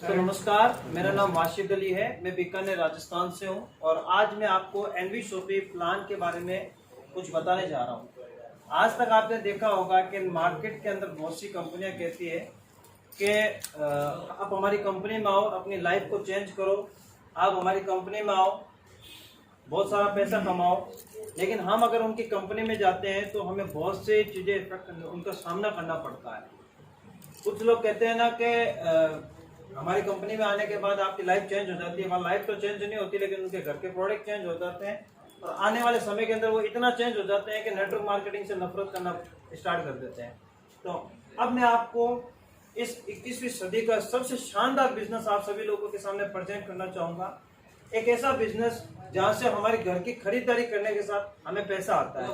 तो नमस्कार, मेरा नाम वाशिद अली है। मैं बीकानेर राजस्थान से हूं और आज मैं आपको एनवी शॉपी प्लान के बारे में कुछ बताने जा रहा हूं। आज तक आपने देखा होगा कि मार्केट के अंदर बहुत सी कंपनियां कहती है कि आप हमारी कंपनी में आओ, अपनी लाइफ को चेंज करो, आप हमारी कंपनी में आओ, बहुत सारा पैसा कमाओ। लेकिन हम अगर उनकी कंपनी में जाते हैं तो हमें बहुत सी चीज़ें उनका सामना करना पड़ता है। कुछ लोग कहते हैं ना कि हमारी कंपनी में आने के बाद आपकी लाइफ चेंज हो जाती है। हमारी लाइफ तो चेंज नहीं होती, लेकिन उनके घर के प्रोडक्ट चेंज हो जाते हैं और आने वाले समय के अंदर वो इतना चेंज हो जाते हैं कि नेटवर्क मार्केटिंग से नफरत करना स्टार्ट कर देते हैं। तो अब मैं आपको इस 21वीं सदी का सबसे शानदार बिजनेस आप सभी लोगों के सामने प्रेजेंट करना चाहूँगा। एक ऐसा बिजनेस जहाँ से हमारे घर की खरीदारी करने के साथ हमें पैसा आता है।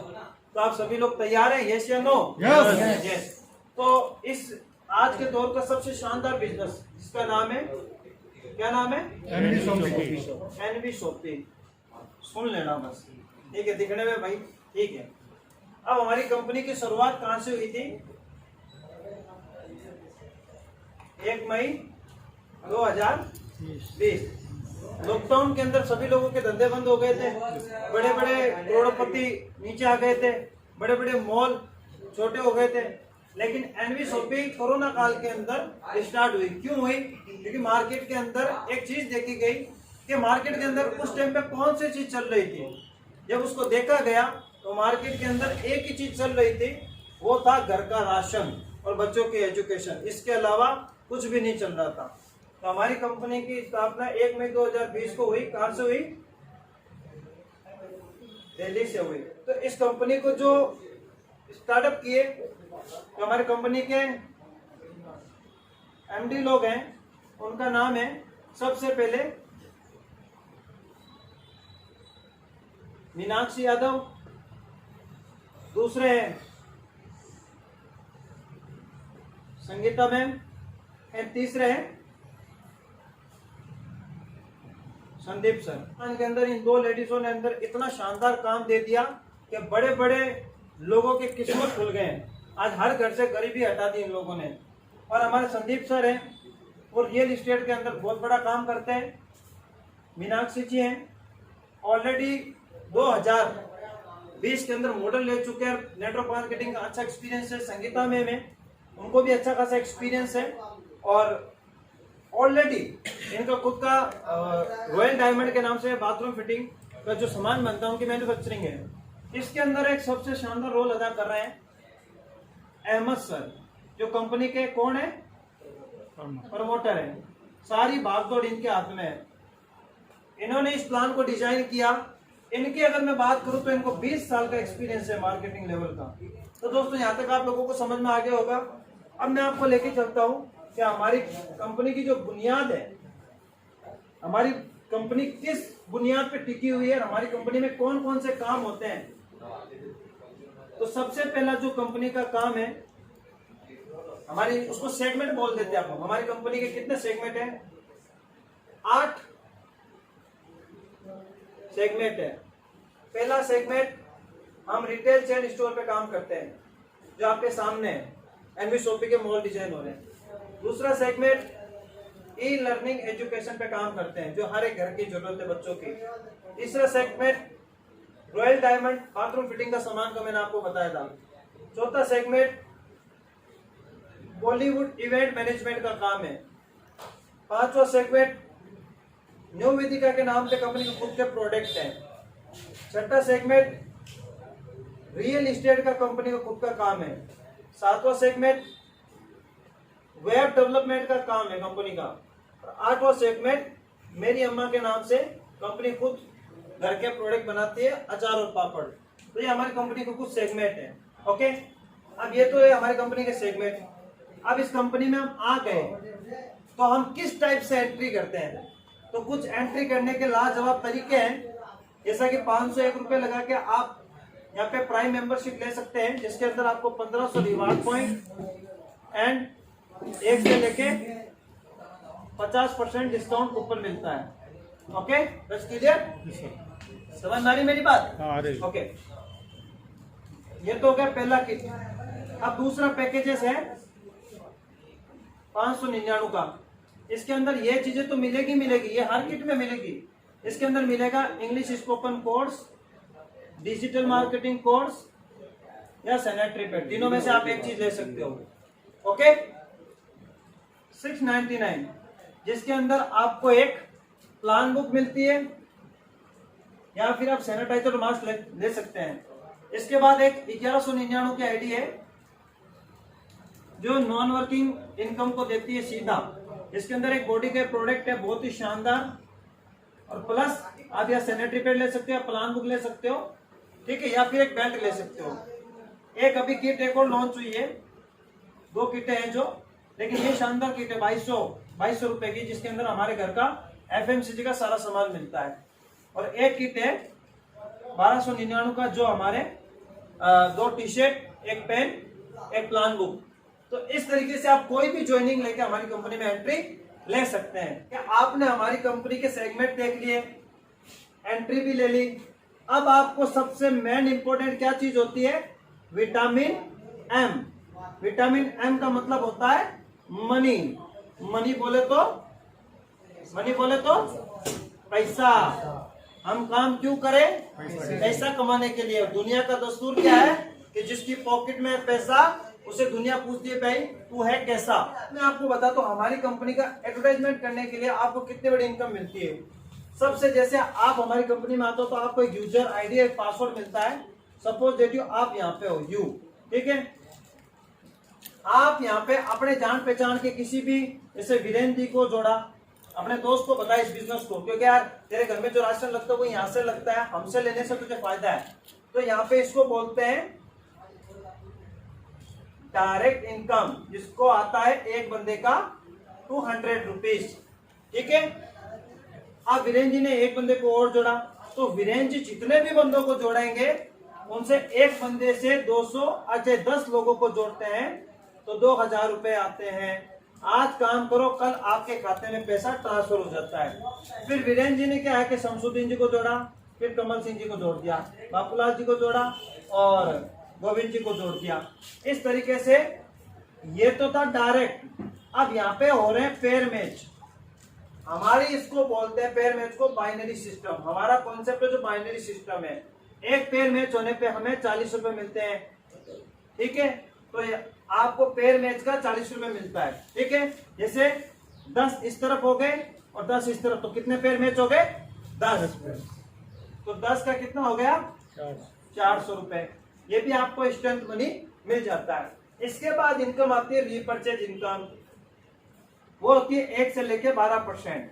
तो आप सभी लोग तैयार हैं? यस या नो? यस। तो इस आज के दौर का सबसे शानदार बिजनेस जिसका नाम है, क्या नाम है? N V shoppe. सुन लेना बस, ठीक है? दिखने में भाई ठीक है। अब हमारी कंपनी की शुरुआत कहां से हुई थी? 1 मई 2020। लॉकडाउन के अंदर सभी लोगों के धंधे बंद हो गए थे, बड़े बड़े करोड़पति नीचे आ गए थे, बड़े बड़े मॉल छोटे हो गए थे। लेकिन एनवी शॉपी कोरोना काल के अंदर स्टार्ट हुई। क्यों हुई? क्योंकि मार्केट के अंदर एक चीज देखी गई कि मार्केट के अंदर उस टाइम पे कौन सी चीज चल रही थी। जब उसको देखा गया तो मार्केट के अंदर एक ही चीज चल रही थी, वो था घर का राशन और बच्चों की एजुकेशन। इसके अलावा कुछ भी नहीं चल रहा था। तो हमारी कंपनी की स्थापना 1 मई 2020 को हुई। कहां से हुई? दिल्ली से हुई। तो इस कंपनी को जो स्टार्टअप किए, तो हमारी कंपनी के एमडी लोग हैं, उनका नाम है सबसे पहले मीनाक्षी यादव, दूसरे हैं संगीता मैम, एंड तीसरे हैं संदीप सर। के अंदर इन 2 लेडीजों ने अंदर इतना शानदार काम दे दिया कि बड़े बड़े लोगों के किस्मत खुल गए। आज हर घर से गरीबी हटा दी इन लोगों ने। और हमारे संदीप सर हैं, वो रियल एस्टेट के अंदर बहुत बड़ा काम करते हैं। मीनाक्षी जी हैं, ऑलरेडी 2020 के अंदर मॉडल ले चुके हैं, नेटवर्क मार्केटिंग का अच्छा एक्सपीरियंस है। संगीता मैम है, उनको भी अच्छा खासा एक्सपीरियंस है। और ऑलरेडी इनका खुद का रॉयल डायमंड के नाम से बाथरूम फिटिंग का जो सामान बनता है उनकी मैन्युफैक्चरिंग है। इसके अंदर एक सबसे शानदार रोल अदा कर रहे हैं अहमद सर, जो कंपनी के कौन है? प्रमोटर है। सारी भागदौड़ इनके हाथ में है। इन्होंने इस प्लान को डिजाइन किया। इनकी अगर मैं बात करूं तो इनको 20 साल का एक्सपीरियंस है मार्केटिंग लेवल का। तो दोस्तों, यहाँ तक आप लोगों को समझ में आ गया होगा। अब मैं आपको लेके चलता हूँ कि हमारी कंपनी की जो बुनियाद है, हमारी कंपनी किस बुनियाद पे टिकी हुई है, हमारी कंपनी में कौन कौन से काम होते हैं। तो सबसे पहला जो कंपनी का काम है, हमारी उसको सेगमेंट बोल देते हैं। आप हमारी कंपनी के कितने सेगमेंट हैं? 8 सेगमेंट है। पहला सेगमेंट, हम रिटेल चेन स्टोर पे काम करते हैं, जो आपके सामने है, एनवी शॉपी के मॉल डिजाइन हो रहे हैं। दूसरा सेगमेंट, ई लर्निंग एजुकेशन पे काम करते हैं, जो हर एक घर की जरूरत है बच्चों की। तीसरा segment, royal diamond bathroom fitting का सामान का मैंने आपको बताया था। चौथा सेगमेंट, बॉलीवुड इवेंट मैनेजमेंट का काम है। 5वां सेगमेंट, न्यू वेदिका के नाम पे कंपनी के खुद के प्रोडक्ट हैं। 6वां सेगमेंट, रियल एस्टेट का कंपनी का खुद का काम है। 7वां सेगमेंट, वेब डेवलपमेंट का काम है कंपनी का। और 8वां सेगमेंट, मेरी अम्मा के नाम से कंपनी खुद घर के प्रोडक्ट बनाती है, अचार और पापड़। तो ये हमारी कंपनी के कुछ सेगमेंट है। ओके, अब ये तो है हमारी कंपनी के सेगमेंट। अब इस कंपनी में हम आ गए तो हम किस टाइप से एंट्री करते हैं? तो कुछ एंट्री करने के लाजवाब तरीके हैं। जैसा कि 501 रुपए लगा के आप यहाँ पे प्राइम मेंबरशिप ले सकते हैं, जिसके अंदर आपको 1500 रिवार्ड पॉइंट एंड 1 से लेके 50% डिस्काउंट कूपन मिलता है। ओके, बस क्लियर? समझ आ रही मेरी बात? ओके, ये तो हो गया पहला किट। अब दूसरा पैकेजेस है 599 का। इसके अंदर ये चीजें तो मिलेगी मिलेगी, ये हर किट में मिलेगी। इसके अंदर मिलेगा English spoken course, digital marketing course या सैनिटरी पैड, तीनों में से आप एक चीज ले सकते हो। ओके, 699, जिसके अंदर आपको एक प्लान बुक मिलती है या फिर आप सैनिटाइजर मास्क ले सकते हैं। इसके बाद एक 1199 की आईडी है जो नॉन वर्किंग इनकम को देती है सीधा। इसके अंदर एक बॉडी केयर प्रोडक्ट है बहुत ही शानदार, और प्लस आप या सैनिटरी पैड ले सकते हो, प्लान बुक ले सकते हो, ठीक है, या फिर एक बेल्ट ले सकते हो। एक अभी किट एक और लॉन्च हुई है, 2 किटें हैं जो, लेकिन ये शानदार किट है 2200 रुपए की, जिसके अंदर हमारे घर का FMCG का सारा सामान मिलता है। और एक किट है 1299 का जो हमारे 2 टी-शर्ट, एक पेन, एक प्लान बुक। तो इस तरीके से आप कोई भी ज्वाइनिंग लेके हमारी कंपनी में एंट्री ले सकते हैं। क्या आपने हमारी कंपनी के सेगमेंट देख लिए, एंट्री भी ले ली, अब आपको सबसे मेन इंपॉर्टेंट क्या चीज होती है, विटामिन एम। विटामिन एम का मतलब होता है मनी। मनी बोले तो पैसा। हम काम क्यों करें, पैसा कमाने के लिए। दुनिया का दस्तूर क्या है कि जिसकी पॉकेट में पैसा उसे दुनिया पूछती है भाई तू है कैसा। मैं आपको बता तो हमारी कंपनी का एडवर्टाइजमेंट करने के लिए आपको कितने बड़ी इनकम मिलती है। सबसे जैसे आप हमारी कंपनी में आते हो तो आपको एक यूजर आईडी, एक पासवर्ड मिलता है। सपोज दैट आप यहाँ पे हो यू, ठीक है, आप यहाँ पे अपने जान पहचान के किसी भी, जैसे वीरेंद्र जी को जोड़ा, अपने दोस्त को बताया इस बिजनेस को, क्योंकि यार तेरे घर में जो राशन लगता है वो यहाँ से लगता है, हमसे लेने से तुझे फायदा है। तो यहाँ पे इसको बोलते हैं डायरेक्ट इनकम, जिसको आता है एक बंदे का 200 रुपीज, ठीक है। अब वीरेंद्र जी ने एक बंदे को और जोड़ा, तो वीरेंद्र जी जितने भी बंदों को जोड़ेंगे उनसे एक बंदे से 200, अच्छा 10 लोगों को जोड़ते हैं तो 2000 रुपए आते हैं। आज काम करो, कल आपके खाते में पैसा ट्रांसफर हो जाता है। फिर वीरेंद्र जी ने क्या है कि शमसुद्दीन जी को जोड़ा, फिर कमल सिंह जी को जोड़ दिया, बापूलाल जी को जोड़ा और गोविंद जी को जोड़ दिया। इस तरीके से ये तो था डायरेक्ट। अब यहाँ पे हो रहे हैं पेयर मैच। हमारी इसको बोलते हैं पेयर मैच को बाइनरी सिस्टम। हमारा कॉन्सेप्ट है जो बाइनरी सिस्टम है। एक पेयर मैच होने पे हमें 40 रुपए मिलते हैं, ठीक है। तो आपको पेयर मैच का 40 रुपए मिलता है, ठीक है। जैसे 10 इस तरफ हो गए और 10 इस तरफ, तो कितने पेयर मैच हो गए, 10। तो 10 का कितना हो गया, 400 रुपए। ये भी आपको इंस्टेंट मनी मिल जाता है। इसके बाद इनकम आती है रीपरचेज इनकम, वो होती है 1 से लेके 12%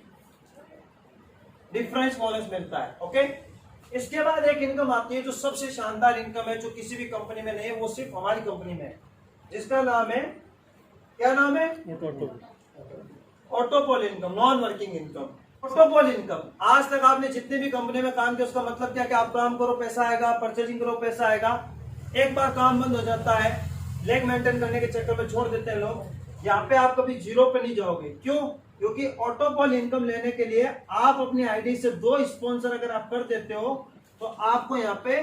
डिफरेंस बोनस मिलता है, ओके। इसके बाद एक इनकम आती है जो सबसे शानदार इनकम है, जो किसी भी कंपनी में नहीं है, वो सिर्फ हमारी कंपनी में है, जिसका नाम है, क्या नाम है, autopool income, non working income. Autopool income, आज तक आपने जितने भी कंपनी में काम किया उसका मतलब क्या कि आप काम करो पैसा आएगा, परचेजिंग करो पैसा आएगा। एक बार काम बंद हो जाता है, लेग मेंटेन करने के चक्कर में छोड़ देते हैं लोग। यहाँ पे आप कभी जीरो पे नहीं जाओगे, क्यों, क्योंकि ऑटोपोल इनकम लेने के लिए आप अपनी आईडी से 2 स्पॉन्सर अगर आप कर देते हो तो आपको यहाँ पे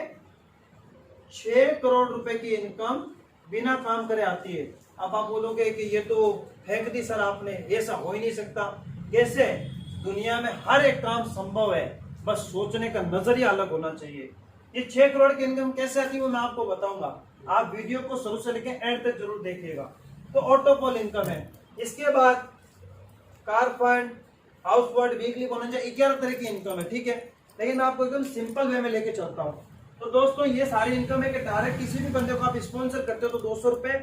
6 करोड़ रुपए की इनकम बिना काम करे आती है। अब आप बोलोगे कि ये तो फेंक दी सर आपने, ऐसा हो ही नहीं सकता। कैसे, दुनिया में हर एक काम संभव है, बस सोचने का नजरिया अलग होना चाहिए। ये 6 करोड़ की इनकम कैसे आती है वो मैं आपको बताऊंगा, आप वीडियो को शुरू से लेकर एंड तक जरूर देखिएगा। तो ऑटोपोल इनकम है। इसके बाद car fund, house fund, weekly bonus, 11 तरह की इनकम है, ठीक है। लेकिन मैं आपको एकदम सिंपल वे में लेके चलता हूँ। तो दोस्तों ये सारी इनकम है कि डायरेक्ट किसी भी बंदे को आप स्पॉन्सर करते हो तो 200 रुपए,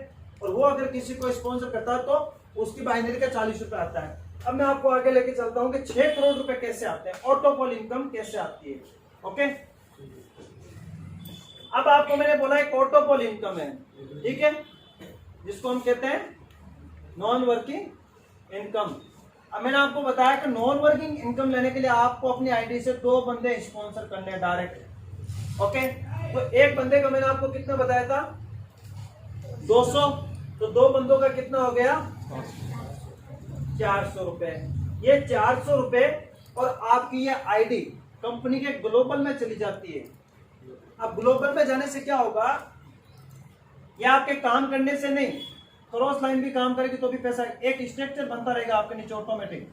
और वो अगर किसी को स्पॉन्सर करता है तो उसकी बाइनरी का 40 रुपए आता है। अब मैं आपको आगे लेके चलता हूँ कि 6 करोड़ रुपए कैसे आते हैं, ऑटोपोल इनकम कैसे आती है, ओके। अब आपको मैंने बोला एक ऑटोपोल इनकम है, ठीक है, जिसको हम कहते हैं नॉन वर्किंग इनकम। अब मैंने आपको बताया कि नॉन वर्किंग इनकम लेने के लिए आपको अपनी आईडी से 2 बंदे स्पॉन्सर करने हैं डायरेक्ट, ओके। तो एक बंदे का मैंने आपको कितना बताया था, 200, तो 2 बंदों का कितना हो गया, 400 रुपए। ये 400 रुपए और आपकी ये आईडी कंपनी के ग्लोबल में चली जाती है। अब ग्लोबल में जाने से क्या होगा, ये आपके काम करने से नहीं, क्रॉस लाइन भी काम करेगी तो भी पैसा, एक स्ट्रक्चर बनता रहेगा आपके नीचे ऑटोमेटिक।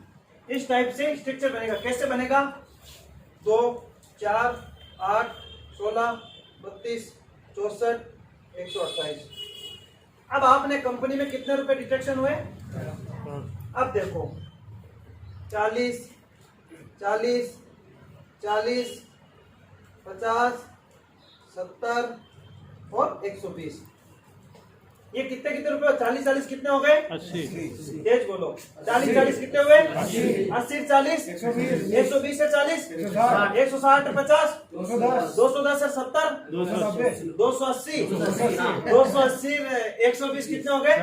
इस टाइप से स्ट्रक्चर बनेगा। कैसे बनेगा? 2, 4, 8, 16, 32, 64, 128। अब आपने कंपनी में कितने रुपए डिटेक्शन हुए? अब देखो 40, 40, 40, 50, 70 और 120। ये कितने कितने रुपए? 40 40 कितने हो गए? 80। तेज बोलो। 40 40 कितने हुए? 80 40 120 से 40 160 50 210 से 70 280 280 120 कितने हो गए?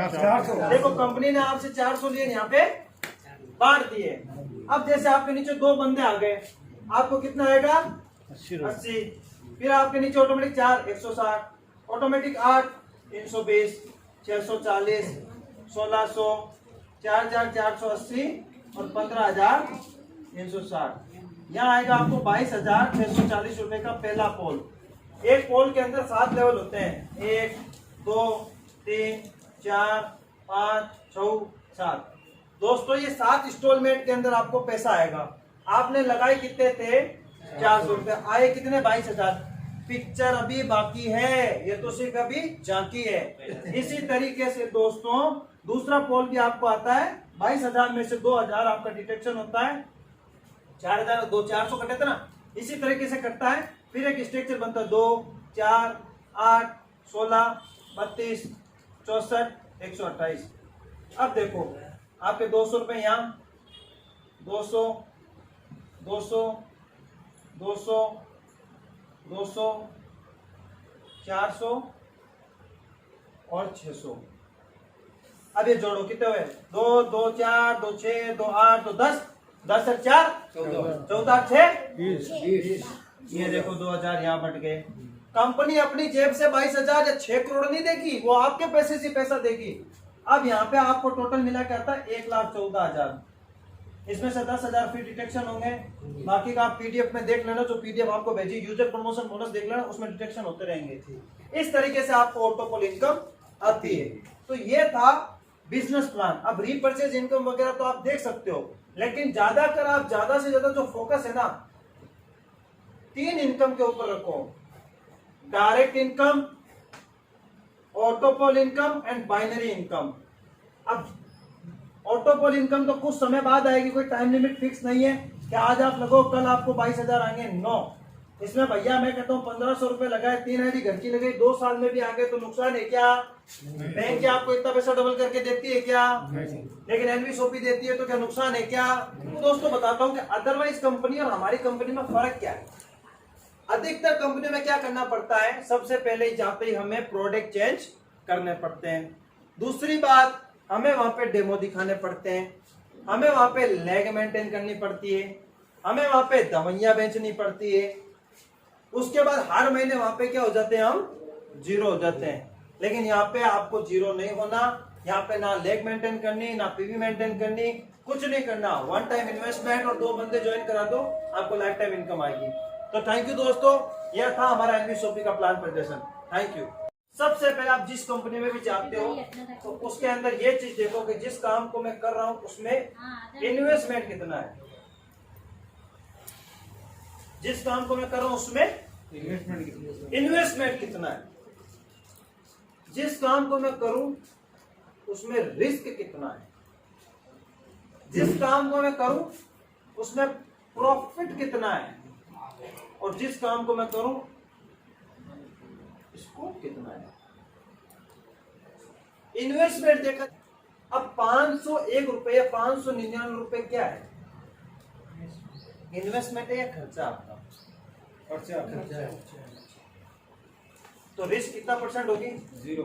देखो कंपनी ने आपसे 400 लिए, यहाँ पे बांट दिए। अब जैसे आपके नीचे 2 बंदे आ गए, आपको कितना आएगा? 80। फिर आपके नीचे ऑटोमेटिक 4 160, ऑटोमेटिक 8 320, 640, 1600, 4480 और 15360। यहाँ आएगा आपको 22,640 रुपए का पहला पोल। एक पोल के अंदर 7 लेवल होते हैं, 1 2 3 4 5 6 7। दोस्तों ये 7 इंस्टॉलमेंट के अंदर आपको पैसा आएगा। आपने लगाए कितने थे? 400 रुपए। आए कितने? 22,000। पिक्चर अभी बाकी है, ये तो सिर्फ अभी झांकी है। इसी तरीके से दोस्तों दूसरा पोल भी आपको आता है। 22,000 में से 2,000 आपका डिटेक्शन होता है। 4,000 2 400 कटे थे ना, इसी तरीके से कटता है। फिर एक स्ट्रक्चर बनता है 2 4 8 16 32 64 128। अब देखो आपके 200 रुपए यहाँ, 200 200 200 200 400 और 600। अब ये जोड़ो कितने हुए? 2 2 4 2 6 2 8 2 10 10 और 4 14 6 20। ये देखो 2,000 यहाँ बट गए। कंपनी अपनी जेब से 22,000 या 6 करोड़ नहीं देगी, वो आपके पैसे से पैसा देगी। अब यहाँ पे आपको टोटल मिला क्या आता है? 1,14,000। इसमें से 10,000 फी डिटेक्शन होंगे। बाकी का आप पीडीएफ में देख लेना, जो पीडीएफ आपको भेजी यूजर प्रमोशन बोनस देख लेना, उसमें डिटेक्शन होते रहेंगे। इस तरीके से आपको ऑटोपोल इनकम आती है। तो ये था बिजनेस प्लान। अब रीपर्चेज इनकम वगैरह तो आप देख सकते हो, लेकिन ज्यादातर आप ज्यादा से ज्यादा जो फोकस है ना 3 इनकम के ऊपर रखो। Direct income, autopool income and binary income. अब ऑटोपोल इनकम तो कुछ समय बाद आएगी, कोई टाइम लिमिट फिक्स नहीं है कि आज आप लगो कल आपको 22,000 आएंगे। नो, इसमें भैया मैं कहता हूँ 1,500 रुपए लगाए, 3 आईडी घर की लगाई, 2 साल में भी आ गए तो नुकसान है क्या? बैंक क्या आपको इतना पैसा डबल करके देती है क्या? लेकिन एनवीएसओपी देती है तो क्या नुकसान है क्या? तो दोस्तों बताता हूँ कि अदरवाइज कंपनी और हमारी कंपनी में फर्क क्या है। अधिकतर कंपनी में क्या करना पड़ता है? सबसे पहले जाते ही हमें प्रोडक्ट चेंज करने पड़ते हैं। दूसरी बात, हमें वहां पे डेमो दिखाने पड़ते हैं, हमें वहां पे लैग मेंटेन करनी पड़ती है, हमें वहां पे दवाइयां बेचनी पड़ती है। उसके बाद हर महीने वहां पे क्या हो जाते हैं? हम जीरो हो जाते हैं। लेकिन यहाँ पे आपको जीरो नहीं होना। यहाँ पे ना लेग मेंटेन करनी, ना पीवी मेंटेन करनी, कुछ नहीं करना। 1 टाइम इन्वेस्टमेंट और 2 बंदे ज्वाइन करा दो, आपको लाइफ टाइम इनकम आएगी। तो थैंक यू दोस्तों, यह था हमारा एनवीएसओपी का प्लान प्रेजेंटेशन। Thank you. सबसे पहले आप जिस कंपनी में भी जाते हो तो उसके अंदर ये चीज देखो कि जिस काम को मैं कर रहा हूं उसमें इन्वेस्टमेंट कितना है। जिस काम को मैं कर रहा हूं उसमें इन्वेस्टमेंट कितना है। जिस काम को मैं करूं उसमें रिस्क कितना है। जिस काम को मैं करूं उसमें प्रॉफिट कितना है। और जिस काम को मैं करूं स्कोप कितना है। इन्वेस्टमेंट देखा। अब 501 रुपये 599 रुपए क्या है? इन्वेस्टमेंट है या खर्चा? आपका खर्चा है। तो रिस्क कितना परसेंट होगी? 0।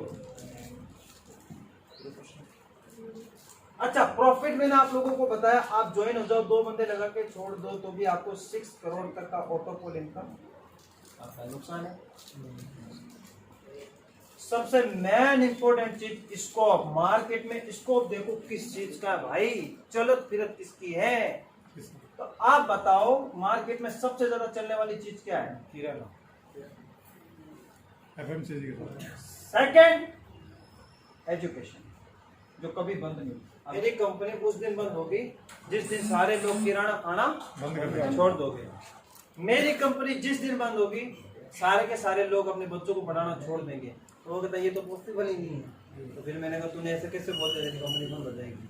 अच्छा, प्रॉफिट मैंने आप लोगों को बताया, आप ज्वाइन हो जाओ, 2 बंदे लगा के छोड़ दो तो भी आपको 6 करोड़ तक का ऑटोपोल इनकम आपका। नुकसान है। सबसे मेन इंपॉर्टेंट चीज स्कोप। मार्केट में स्कोप देखो किस चीज का है भाई, चलत फिरत किसकी है। तो आप बताओ मार्केट में सबसे ज्यादा चलने वाली चीज क्या है? किराना। Second education. जो कभी बंद नहीं होगी। मेरी कंपनी उस दिन बंद होगी जिस दिन सारे लोग किराना खाना बंद छोड़ दोगे। मेरी कंपनी जिस दिन बंद होगी सारे के सारे लोग अपने बच्चों को पढ़ाना छोड़ देंगे। तो वो कहता ये तो पॉसिबल ही नहीं है। तो फिर मैंने कहा तूने ऐसे कैसे बोलते थे कंपनी बंद हो जाएगी।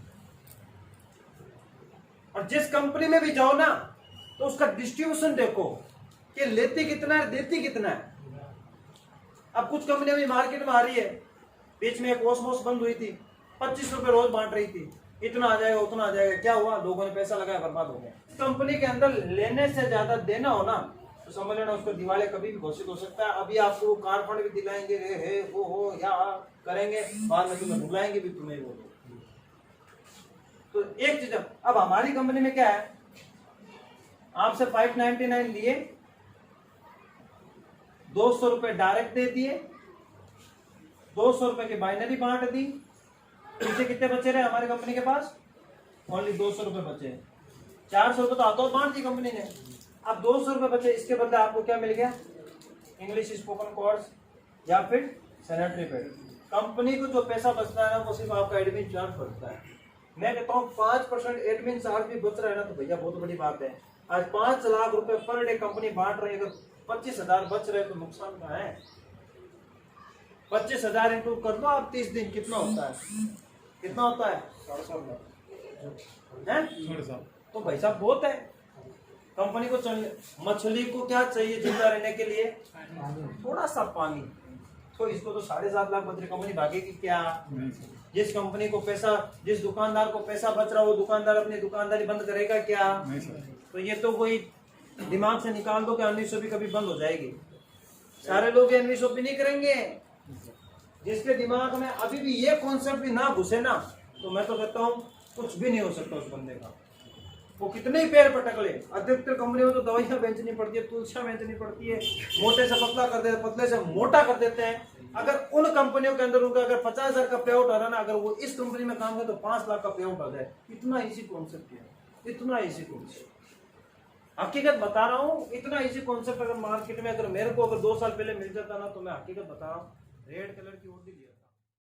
और जिस कंपनी में भी जाओ ना तो उसका डिस्ट्रीब्यूशन देखो कि लेती कितना है देती कितना है। अब कुछ कंपनियां भी मार्केट में आ रही है, बीच में एक ओसमोस बंद हुई थी, 25 रुपए रोज बांट रही थी, इतना आ जाएगा उतना आ जाएगा। क्या हुआ, लोगों ने पैसा लगाया बर्बाद हो गया। कंपनी के अंदर लेने से ज्यादा देना हो ना तो समझ लेना उसको दिवाले कभी भी घोषित हो सकता है। अभी आपको कार फंड भी दिलाएंगे, हे वो हो या करेंगे, बाद में तुम्हें बुलाएंगे भी तुम्हें वो। तो एक चीज अब हमारी कंपनी में क्या है, आपसे 599 लिए, 200 रुपए डायरेक्ट दे दिए, 200 रुपए की बाइनरी बांट दी। पीछे कितने बचे रहे हमारी कंपनी के पास, ओनली 200 रुपए बचे। 400 रुपए तो हाथों बांट दी कंपनी ने। अब 200 रुपए बचे, इसके बदले आपको क्या मिल गया, इंग्लिश स्पोकन कोर्स या फिर सैनिटरी पैड। कंपनी को जो पैसा बचता है ना वो सिर्फ आपका एडमिन चार्ज बचता है। मैं कहता हूँ 5% एडमिन चार्ज भी बच रहा है ना तो भैया बहुत बड़ी बात है। आज 5 लाख रुपए पर डे कंपनी बांट रही है, अगर 25,000 बच रहे तो नुकसान क्या है। 25,000 इंटू कर दो आप 30 दिन, कितना होता है, कितना होता है, 7.5 तो भाई साहब बहुत है। कंपनी को चलने, मछली को क्या चाहिए जिंदा रहने के लिए, थोड़ा सा पानी। तो इसको तो 7.5 लाख बच रही, कंपनी भागेगी क्या। जिस कंपनी को पैसा, जिस दुकानदार को पैसा बच रहा वो दुकानदार अपनी दुकानदारी बंद करेगा क्या। तो ये तो वही दिमाग से निकाल दो कि अनवी शॉपी कभी बंद हो जाएगी। सारे लोग अनवी शॉपी नहीं करेंगे। जिसके दिमाग में अभी भी ये कॉन्सेप्ट भी ना घुसे ना तो मैं तो कहता हूँ कुछ भी नहीं हो सकता उस बंदे का, वो कितने ही पैर पटक ले। अधिकतर कंपनियों में तो दवाइयां बेचनी पड़ती है, तुलसियां बेचनी पड़ती है, मोटे से पतला कर देते, पतले से मोटा कर देते हैं। अगर उन कंपनियों के अंदर उनका अगर 50,000 का पे आउट आ रहा ना, अगर वो इस कंपनी में काम करे तो 5 लाख का पे आउट आ जाए। इतना इजी कॉन्सेप्ट है, इतना इजी कॉन्सेप्ट, हकीकत बता रहा हूँ। इतना इजी कॉन्सेप्ट अगर मार्केट में अगर मेरे को अगर 2 साल पहले मिल जाता ना तो मैं हकीकत बता रहा हूँ रेड कलर की वर्दी